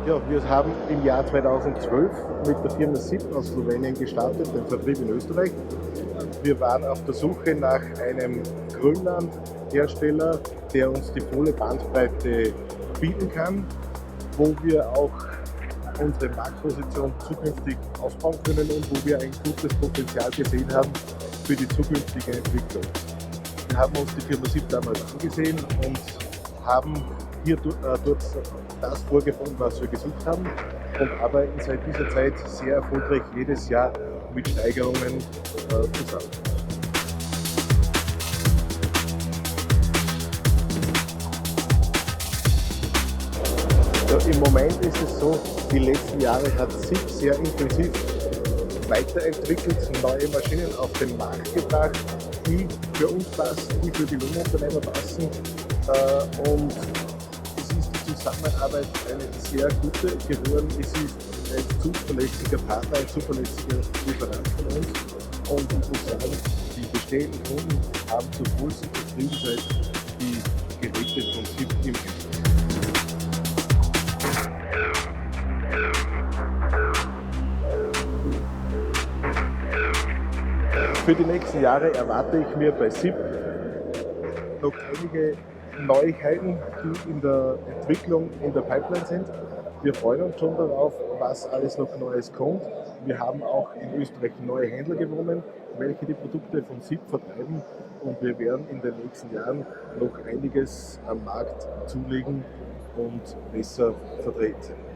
Ja, wir haben im Jahr 2012 mit der Firma SIP aus Slowenien gestartet, den Vertrieb in Österreich. Wir waren auf der Suche nach einem Grönland-Hersteller, der uns die volle Bandbreite bieten kann, wo wir auch unsere Marktposition zukünftig ausbauen können und wo wir ein gutes Potenzial gesehen haben für die zukünftige Entwicklung. Wir haben uns die Firma SIP damals angesehen und haben hier dort das vorgefunden, was wir gesucht haben, und arbeiten seit dieser Zeit sehr erfolgreich jedes Jahr mit Steigerungen zusammen. Ja, im Moment ist es so, die letzten Jahre hat SIP sehr intensiv weiterentwickelt, neue Maschinen auf den Markt gebracht, die für uns passen, die für die Lohnunternehmer passen, und es ist die Zusammenarbeit eine sehr gute geworden. Es ist ein zuverlässiger Partner, ein zuverlässiger Lieferant von uns, und ich muss sagen, die bestehenden Kunden haben zur großen Zufriedenheit die Geräte von SIP im Einsatz. Für die nächsten Jahre erwarte ich mir bei SIP noch einige Neuigkeiten, die in der Entwicklung in der Pipeline sind. Wir freuen uns schon darauf, was alles noch Neues kommt. Wir haben auch in Österreich neue Händler gewonnen, welche die Produkte von SIP vertreiben, und wir werden in den nächsten Jahren noch einiges am Markt zulegen und besser vertreten sein.